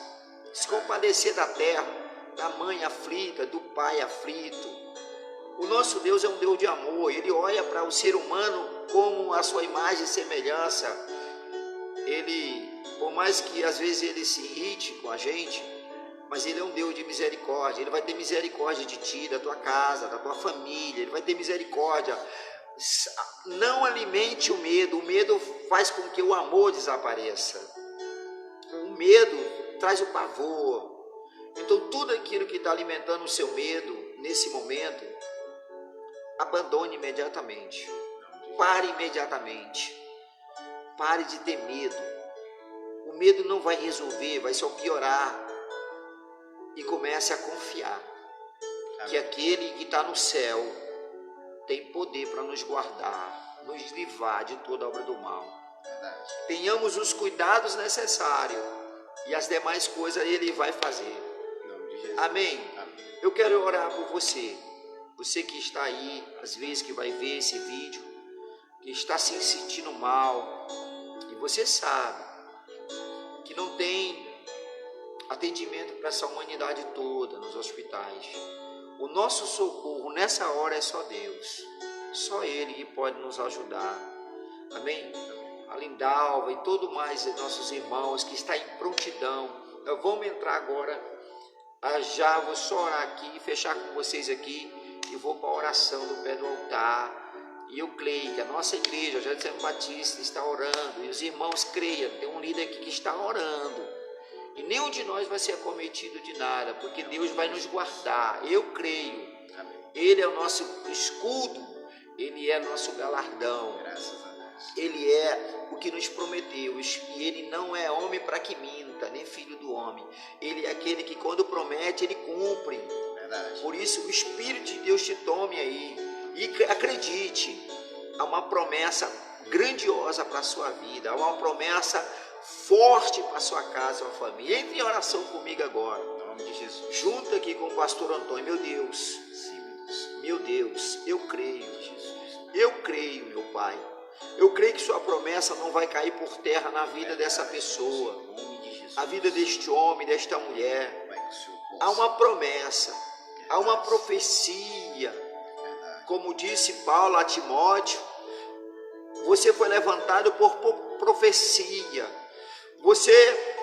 [SPEAKER 1] Se compadecer da terra, da mãe aflita, do pai aflito. O nosso Deus é um Deus de amor. Ele olha para o ser humano como a sua imagem e semelhança. Ele, por mais que às vezes Ele se irrite com a gente, mas Ele é um Deus de misericórdia. Ele vai ter misericórdia de ti, da tua casa, da tua família. Ele vai ter misericórdia. Não alimente o medo. O medo faz com que o amor desapareça. O medo traz o pavor. Então tudo aquilo que está alimentando o seu medo nesse momento, abandone imediatamente. Pare imediatamente. Pare de ter medo. O medo não vai resolver, vai só piorar. E comece a confiar que aquele que está no céu tem poder para nos guardar, nos livrar de toda obra do mal.
[SPEAKER 2] Verdade.
[SPEAKER 1] Tenhamos os cuidados necessários e as demais coisas Ele vai fazer.
[SPEAKER 2] Em nome de Jesus.
[SPEAKER 1] Amém?
[SPEAKER 2] Amém.
[SPEAKER 1] Eu quero orar por você, você que está aí, às vezes que vai ver esse vídeo, que está se sentindo mal, e você sabe que não tem atendimento para essa humanidade toda nos hospitais. O nosso socorro nessa hora é só Deus. Só Ele que pode nos ajudar. Amém? A Lindalva e todo mais de nossos irmãos que está em prontidão. Nós vamos entrar agora. Já vou só orar aqui e fechar com vocês aqui. E vou para a oração do pé do altar. E eu creio que a nossa igreja, já de Batista, está orando. E os irmãos creiam. Tem um líder aqui que está orando. E nenhum de nós vai ser acometido de nada, porque Deus vai nos guardar. Eu creio.
[SPEAKER 2] Amém.
[SPEAKER 1] Ele é o nosso escudo, Ele é nosso galardão.
[SPEAKER 2] Graças a Deus.
[SPEAKER 1] Ele é o que nos prometeu. E Ele não é homem para que minta, nem filho do homem. Ele é aquele que quando promete, Ele cumpre.
[SPEAKER 2] Verdade.
[SPEAKER 1] Por isso o Espírito de Deus te tome aí. E acredite, há uma promessa grandiosa para a sua vida. Há uma promessa forte para a sua casa, sua família. Entre em oração comigo agora.
[SPEAKER 2] Em nome de Jesus.
[SPEAKER 1] Junto aqui com o pastor Antônio. Meu Deus.
[SPEAKER 2] Sim, meu Deus.
[SPEAKER 1] Meu Deus, eu creio, Jesus. Eu creio, meu Pai. Eu creio que sua promessa não vai cair por terra na vida dessa pessoa.
[SPEAKER 2] Em nome de Jesus.
[SPEAKER 1] A vida deste homem, desta mulher.
[SPEAKER 2] Pai, que o Senhor possa.
[SPEAKER 1] Há uma promessa. Há uma profecia.
[SPEAKER 2] Verdade.
[SPEAKER 1] Como disse Paulo a Timóteo, você foi levantado por profecia. Você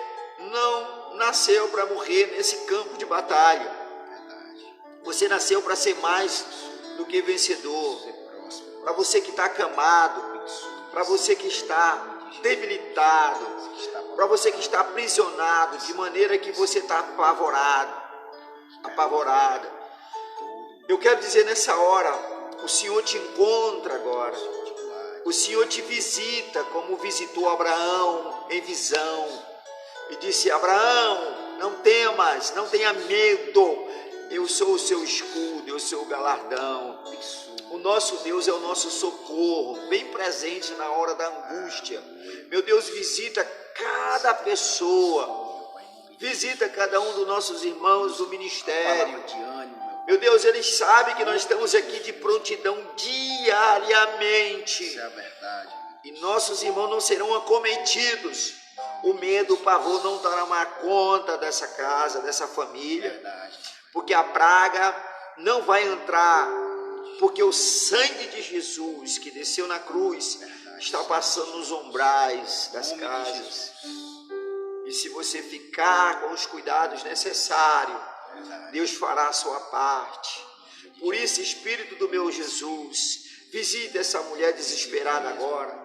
[SPEAKER 1] não nasceu para morrer nesse campo de batalha.
[SPEAKER 2] Verdade.
[SPEAKER 1] Você nasceu para ser mais do que vencedor.
[SPEAKER 2] Ser próspero.
[SPEAKER 1] Para você que está acamado, para você que está debilitado, para você que está aprisionado, de maneira que você está apavorado, apavorada. Eu quero dizer nessa hora, O Senhor te encontra agora. O Senhor te visita como visitou Abraão em visão. E disse: Abraão, não temas, não tenha medo. Eu sou o seu escudo, eu sou o galardão. O nosso Deus é o nosso socorro, bem presente na hora da angústia. Meu Deus, visita cada pessoa. Visita cada um dos nossos irmãos do ministério. Meu Deus, eles sabem que nós estamos aqui de prontidão diariamente.
[SPEAKER 2] Isso é a verdade.
[SPEAKER 1] E nossos irmãos não serão acometidos. O medo, o pavor não tomará conta dessa casa, dessa família.
[SPEAKER 2] Verdade.
[SPEAKER 1] Porque a praga não vai entrar. Porque o sangue de Jesus que desceu na cruz está passando nos umbrais das casas. E se você ficar com os cuidados necessários, Deus fará a sua parte. Por isso, Espírito do meu Jesus, visita essa mulher desesperada agora.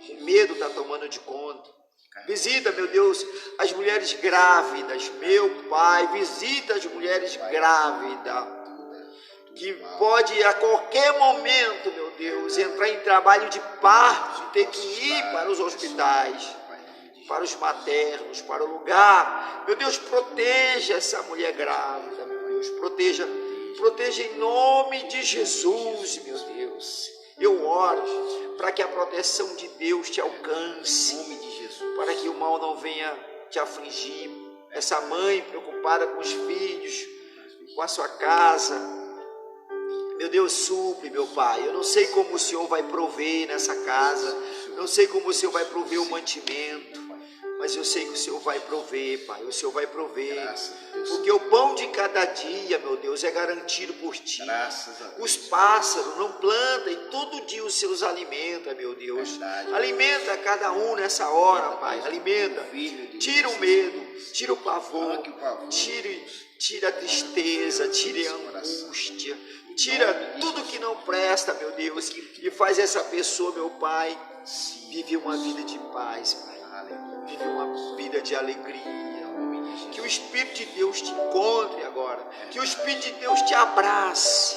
[SPEAKER 1] O medo está tomando de conta. Visita, meu Deus, as mulheres grávidas. Meu Pai, visita as mulheres grávidas. Que pode a qualquer momento, meu Deus, entrar em trabalho de parto e ter que ir para os hospitais, para os maternos, para o lugar. Meu Deus, proteja essa mulher grávida, meu Deus, proteja em nome de Jesus, meu Deus. Eu oro para que a proteção de Deus te alcance, em nome de Jesus, para que o mal não venha te afligir. Essa mãe preocupada com os filhos, com a sua casa. Meu Deus, supre, meu Pai. Eu não sei como o Senhor vai prover nessa casa. Não sei como o Senhor vai prover o mantimento. Mas eu sei que o Senhor vai prover, Pai. O Senhor vai prover. Porque o pão de cada dia, meu Deus, é garantido por Ti. Os pássaros não plantam e todo dia os seus alimenta, meu Deus. Alimenta cada um nessa hora, Pai. Alimenta. Tira o medo, tira o pavor, tira a tristeza, tira a angústia. Tira tudo que não presta, meu Deus, e faz essa pessoa, meu Pai, viver uma vida de paz, Pai. Viver uma vida de alegria. Que o Espírito de Deus te encontre agora. Que o Espírito de Deus te abrace.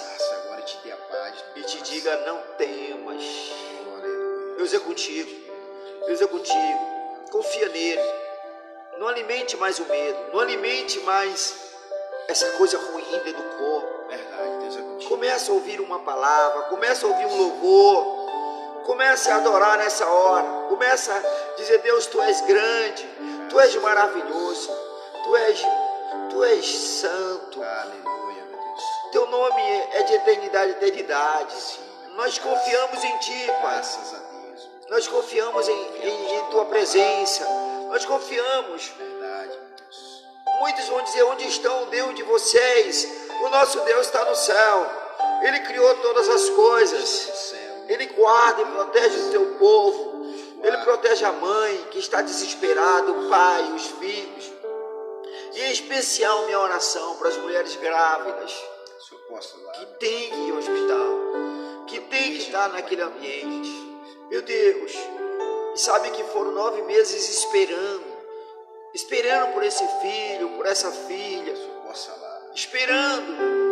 [SPEAKER 1] E te diga: não temas. Deus é contigo. Deus é contigo. Confia nele. Não alimente mais o medo. Não alimente mais essa coisa ruim dentro do corpo. Comece a ouvir uma palavra, comece a ouvir um louvor, comece a adorar nessa hora, comece a dizer: Deus, Tu és grande, Tu és maravilhoso, Tu és santo.
[SPEAKER 2] Aleluia, meu Deus.
[SPEAKER 1] Teu nome é de eternidade a eternidade. Nós confiamos em Ti, Pai.
[SPEAKER 2] Graças a Deus.
[SPEAKER 1] Nós confiamos em Tua presença. Nós confiamos.
[SPEAKER 2] Verdade, meu Deus.
[SPEAKER 1] Muitos vão dizer: onde está o Deus de vocês? O nosso Deus está no céu. Ele criou todas as coisas. Ele guarda e protege o teu povo. Ele protege a mãe que está desesperada, o pai, os filhos. E em especial minha oração para as mulheres grávidas que tem que ir ao hospital, que tem que estar naquele ambiente. Meu Deus, sabe que foram 9 meses esperando por esse filho, por essa filha, esperando.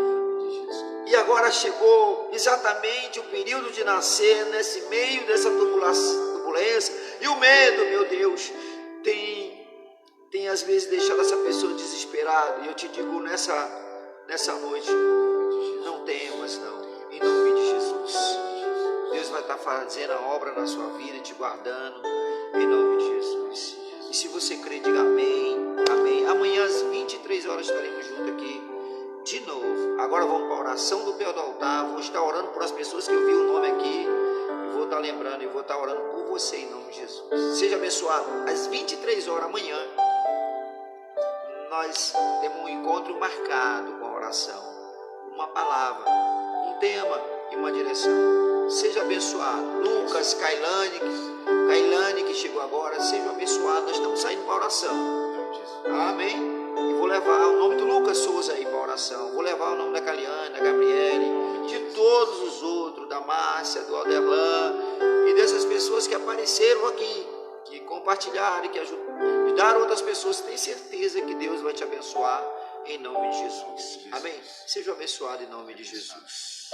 [SPEAKER 1] E agora chegou exatamente o período de nascer, nesse meio dessa turbulência. E o medo, meu Deus, tem às vezes deixado essa pessoa desesperada. E eu te digo nessa noite: não temas, não, em nome de Jesus. Deus vai estar fazendo a obra na sua vida, te guardando, em nome de Jesus. E se você crê, diga amém, amém. Amanhã às 23 horas estaremos juntos aqui de novo. Agora vamos para a oração do pé do altar. Vou estar orando por as pessoas que eu vi o nome aqui. E vou estar lembrando e vou estar orando por você em nome de Jesus. Seja abençoado. Às 23 horas amanhã, nós temos um encontro marcado com a oração. Uma palavra, um tema e uma direção. Seja abençoado. Lucas, Kailane que chegou agora, seja abençoado. Nós estamos saindo para a oração. Amém? E vou levar o nome do Lucas Souza aí para a oração. Vou levar o nome da Caliane, da Gabriele, de todos os outros, da Márcia, do Alderlan e dessas pessoas que apareceram aqui, que compartilharam e que ajudaram outras pessoas. Tem certeza que Deus vai te abençoar em nome de Jesus. Amém? Seja abençoado em nome de Jesus.